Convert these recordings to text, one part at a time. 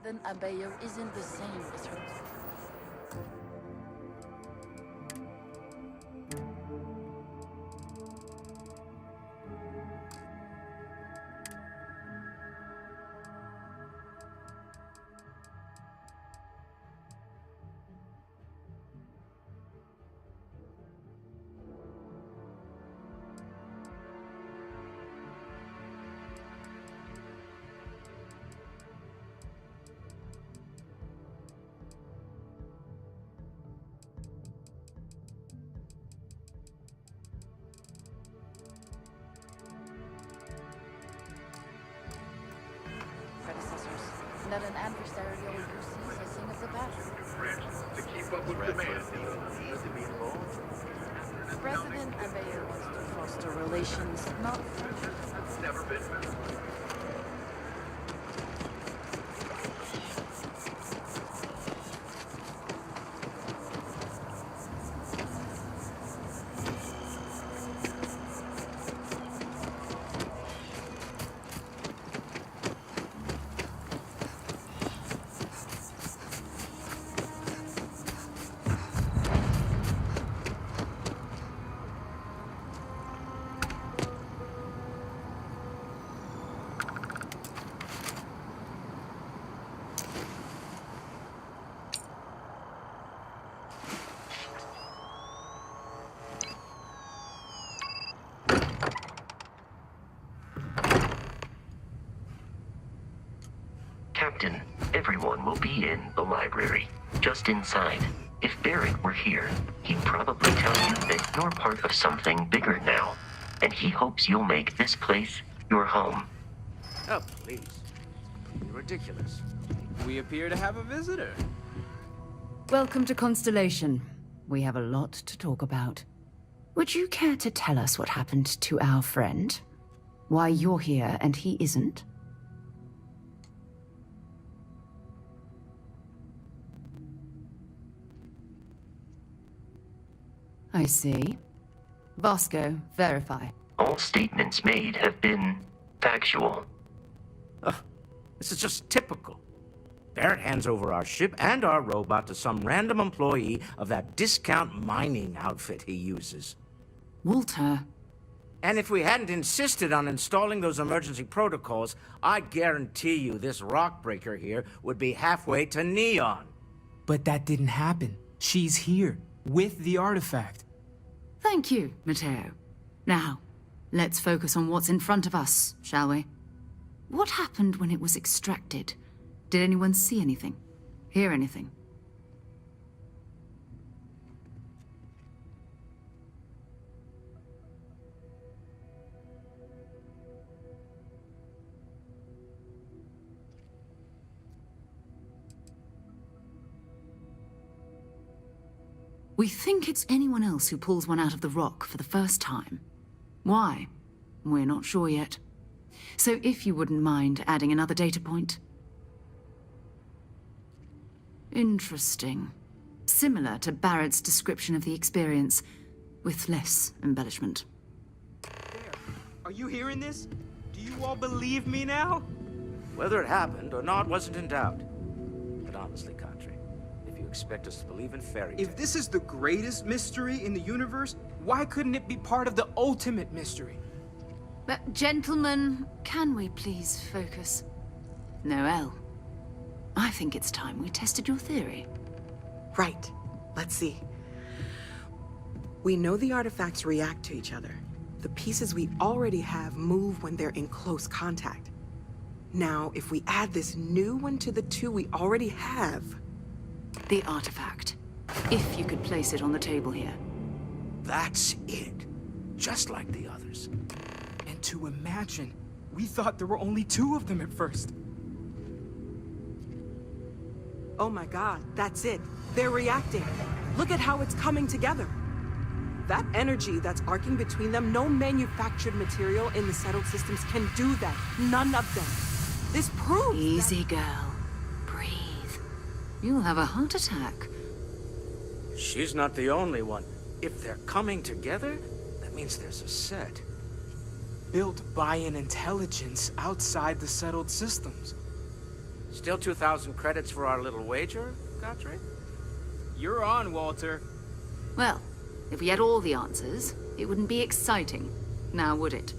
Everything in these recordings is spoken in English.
President Abeyo isn't the same as her. Not an adversarial UC hissing of the battle. To keep up with demand. President Abeyo wants to foster relations, not friendships. Never been better. Captain, everyone will be in the library, just inside. If Barrett were here, he'd probably tell you that you're part of something bigger now, and he hopes you'll make this place your home. Oh, please. You're ridiculous. We appear to have a visitor. Welcome to Constellation. We have a lot to talk about. Would you care to tell us what happened to our friend? Why you're here and he isn't? I see. Vasco, verify. All statements made have been factual. This is just typical. Barrett hands over our ship and our robot to some random employee of that discount mining outfit he uses. Walter. And if we hadn't insisted on installing those emergency protocols, I guarantee you this rock breaker here would be halfway to Neon. But that didn't happen. She's here, with the artifact. Thank you, Matteo. Now, let's focus on what's in front of us, shall we? What happened when it was extracted? Did anyone see anything? Hear anything? We think it's anyone else who pulls one out of the rock for the first time. Why? We're not sure yet. So if you wouldn't mind adding another data point. Interesting. Similar to Barrett's description of the experience, with less embellishment. Are you hearing this? Do you all believe me now? Whether it happened or not wasn't in doubt. But honestly, Country, if you expect us to believe in fairy tales... If this is the greatest mystery in the universe, why couldn't it be part of the ultimate mystery? But gentlemen, can we please focus? Noel, I think it's time we tested your theory. Right. Let's see. We know the artifacts react to each other. The pieces we already have move when they're in close contact. Now, if we add this new one to the two we already have... The artifact. If you could place it on the table here. That's it. Just like the others. And to imagine, we thought there were only 2 of them at first. Oh my god, that's it. They're reacting. Look at how it's coming together. That energy that's arcing between them, no manufactured material in the settled systems can do that. None of them. This proves Easy, girl. Breathe. You'll have a heart attack. She's not the only one. If they're coming together, that means there's a set. Built by an intelligence outside the settled systems. Still 2,000 credits for our little wager, Godfrey? You're on, Walter. Well, if we had all the answers, it wouldn't be exciting, now would it?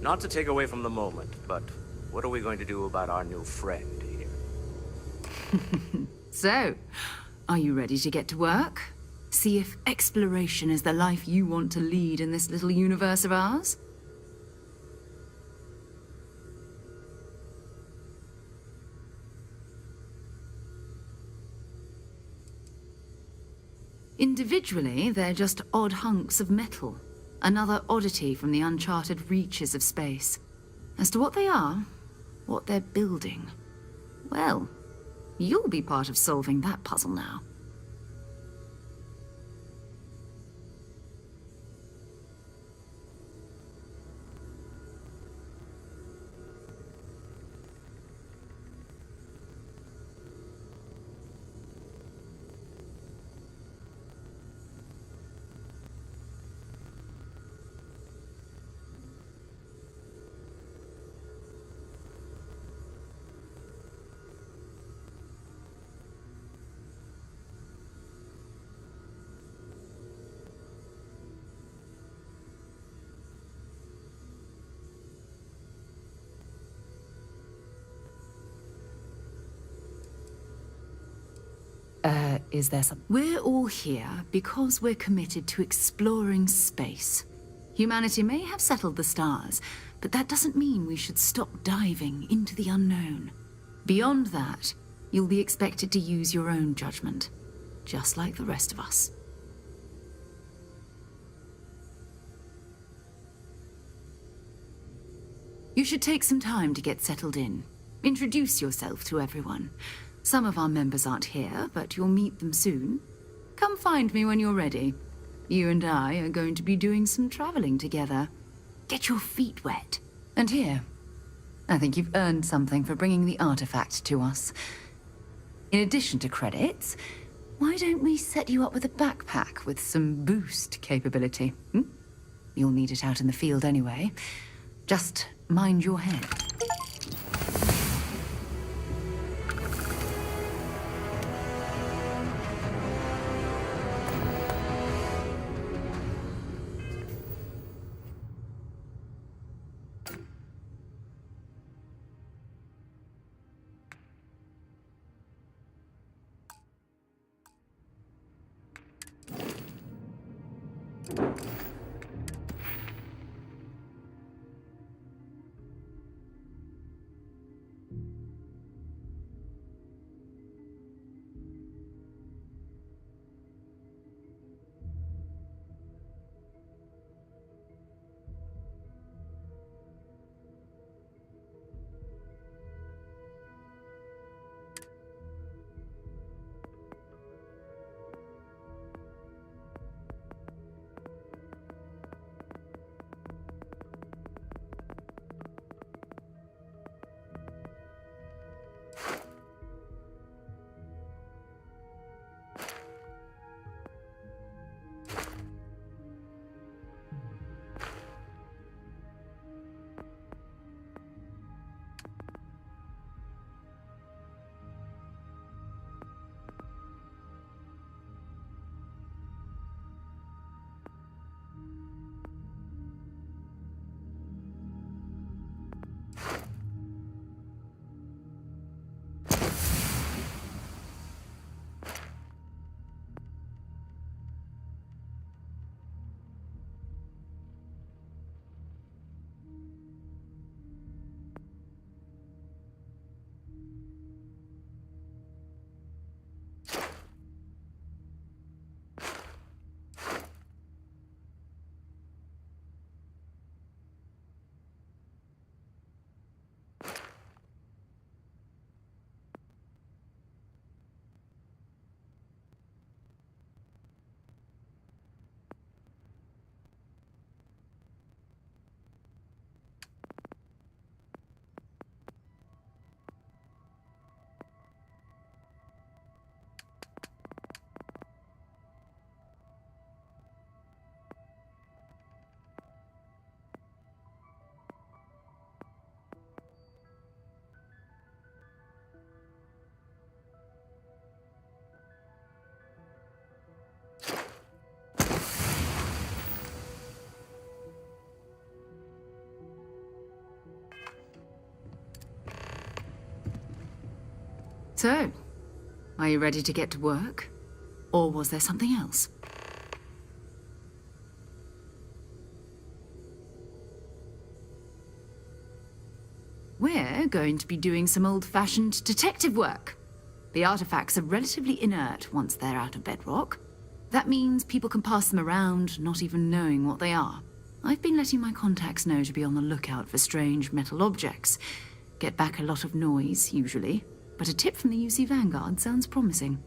Not to take away from the moment, but what are we going to do about our new friend here? So, are you ready to get to work? See if exploration is the life you want to lead in this little universe of ours? Individually, they're just odd hunks of metal. Another oddity from the uncharted reaches of space. As to what they are, what they're building, well, you'll be part of solving that puzzle now. Is there some... We're all here because we're committed to exploring space. Humanity may have settled the stars, but that doesn't mean we should stop diving into the unknown. Beyond that, you'll be expected to use your own judgment, just like the rest of us. You should take some time to get settled in. Introduce yourself to everyone. Some of our members aren't here, but you'll meet them soon. Come find me when you're ready. You and I are going to be doing some traveling together. Get your feet wet. And here, I think you've earned something for bringing the artifact to us. In addition to credits, why don't we set you up with a backpack with some boost capability? You'll need it out in the field anyway. Just mind your head. So, are you ready to get to work? Or was there something else? We're going to be doing some old-fashioned detective work. The artifacts are relatively inert once they're out of bedrock. That means people can pass them around, not even knowing what they are. I've been letting my contacts know to be on the lookout for strange metal objects. Get back a lot of noise, usually, but a tip from the UC Vanguard sounds promising.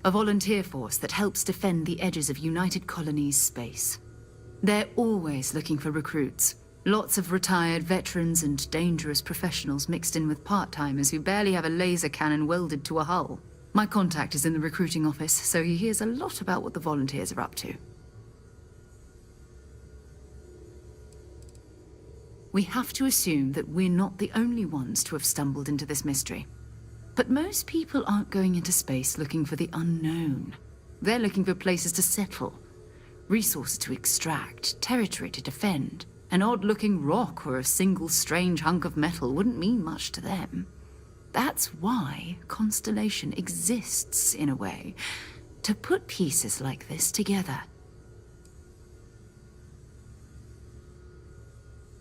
A volunteer force that helps defend the edges of United Colonies space. They're always looking for recruits. Lots of retired veterans and dangerous professionals mixed in with part-timers who barely have a laser cannon welded to a hull. My contact is in the recruiting office, so he hears a lot about what the volunteers are up to. We have to assume that we're not the only ones to have stumbled into this mystery. But most people aren't going into space looking for the unknown. They're looking for places to settle, resources to extract, territory to defend. An odd-looking rock or a single strange hunk of metal wouldn't mean much to them. That's why Constellation exists, in a way, to put pieces like this together.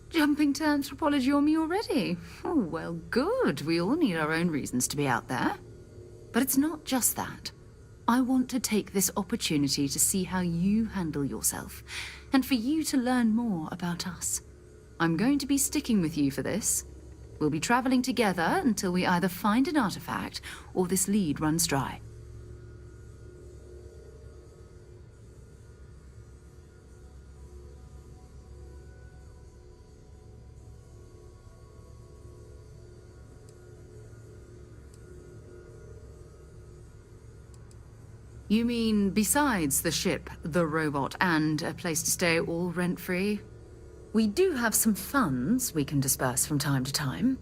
Jumping to anthropology on me already? Oh, well, good. We all need our own reasons to be out there. But it's not just that. I want to take this opportunity to see how you handle yourself, and for you to learn more about us. I'm going to be sticking with you for this. We'll be traveling together until we either find an artifact or this lead runs dry. You mean besides the ship, the robot, and a place to stay all rent-free? We do have some funds we can disperse from time to time.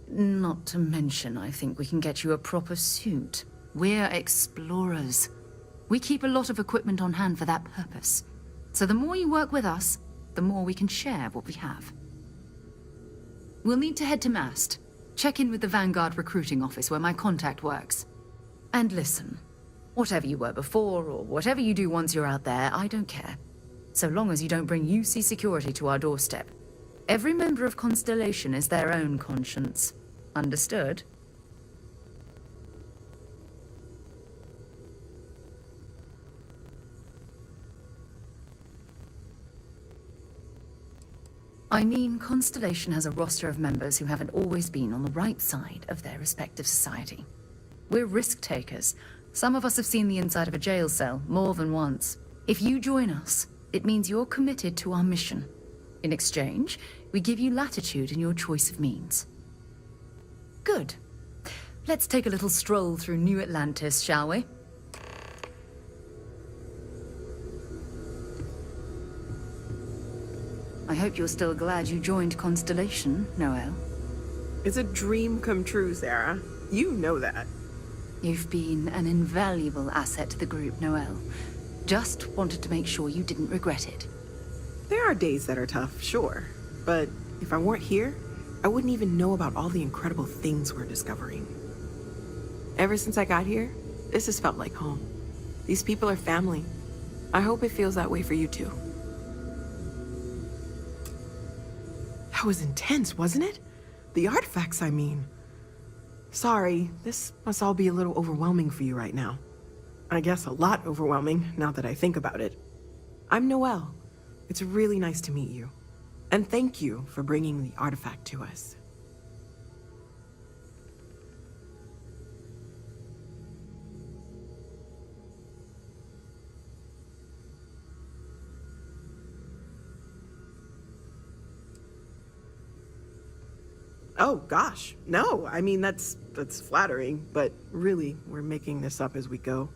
Not to mention, I think we can get you a proper suit. We're explorers. We keep a lot of equipment on hand for that purpose. So the more you work with us, the more we can share what we have. We'll need to head to Mast. Check in with the Vanguard recruiting office where my contact works. And listen. Whatever you were before, or whatever you do once you're out there, I don't care. So long as you don't bring UC security to our doorstep. Every member of Constellation is their own conscience. Understood? I mean, Constellation has a roster of members who haven't always been on the right side of their respective society. We're risk takers. Some of us have seen the inside of a jail cell more than once. If you join us, it means you're committed to our mission. In exchange, we give you latitude in your choice of means. Good. Let's take a little stroll through New Atlantis, shall we? I hope you're still glad you joined Constellation, Noel. It's a dream come true, Sarah. You know that. You've been an invaluable asset to the group, Noel. Just wanted to make sure you didn't regret it. There are days that are tough, sure. But if I weren't here, I wouldn't even know about all the incredible things we're discovering. Ever since I got here, this has felt like home. These people are family. I hope it feels that way for you too. That was intense, wasn't it? The artifacts, I mean. Sorry, this must all be a little overwhelming for you right now. I guess a lot overwhelming, now that I think about it. I'm Noelle. It's really nice to meet you. And thank you for bringing the artifact to us. Oh, gosh. No, I mean, that's flattering, but really, we're making this up as we go.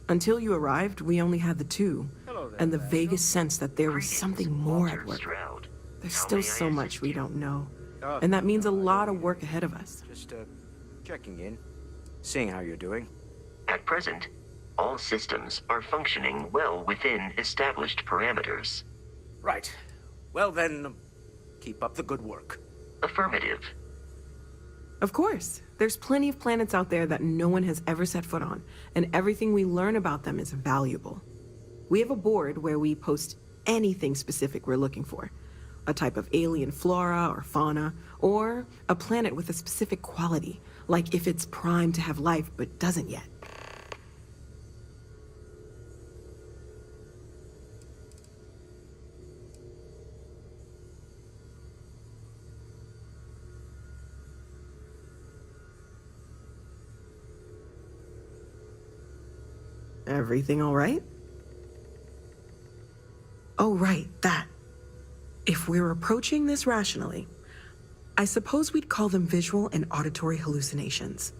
Until you arrived, we only had the two, and the vaguest sense that there was something more at work. There's still so much we don't know, and that means a lot of work ahead of us. Just checking in, seeing how you're doing. At present, All systems are functioning well within established parameters. Right. Well then, keep up the good work. Affirmative. Of course. There's plenty of planets out there that no one has ever set foot on, and everything we learn about them is valuable. We have a board where we post anything specific we're looking for. A type of alien flora or fauna, or a planet with a specific quality, like if it's primed to have life but doesn't yet. Everything all right? Oh, right, that. If we're approaching this rationally, I suppose we'd call them visual and auditory hallucinations.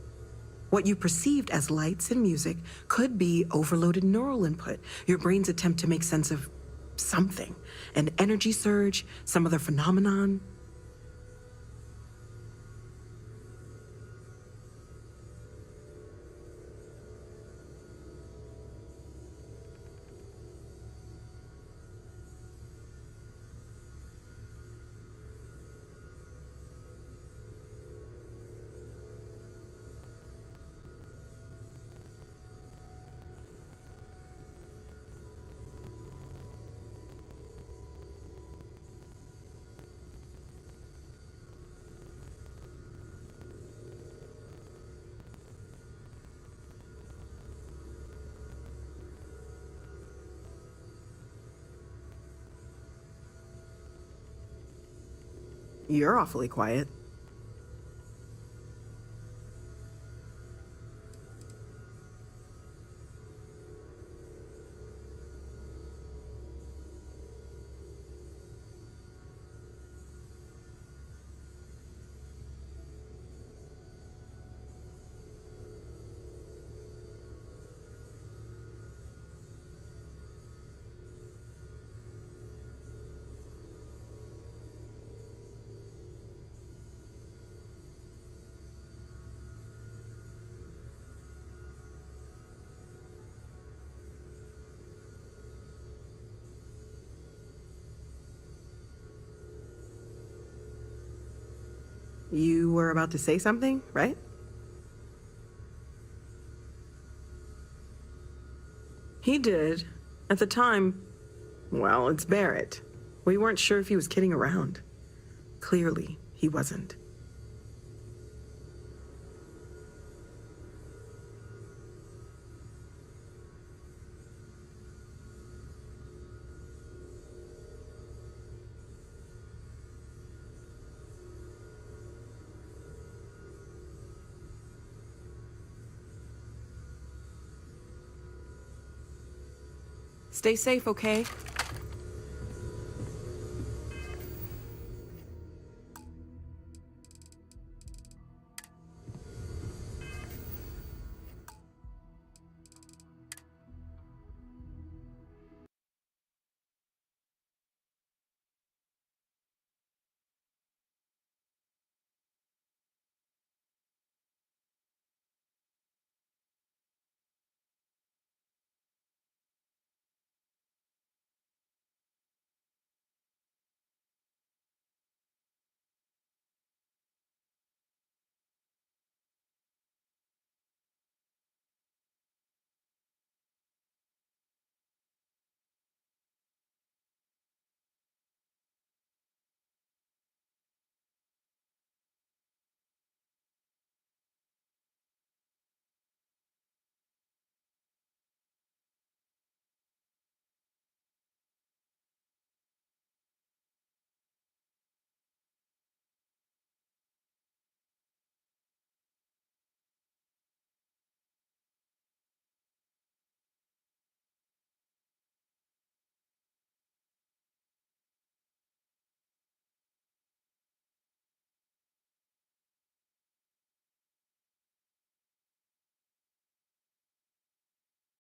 What you perceived as lights and music could be overloaded neural input, your brain's attempt to make sense of something, an energy surge, some other phenomenon. You're awfully quiet. You were about to say something, right? He did. At the time, well, it's Barrett. We weren't sure if he was kidding around. Clearly, he wasn't. Stay safe, okay?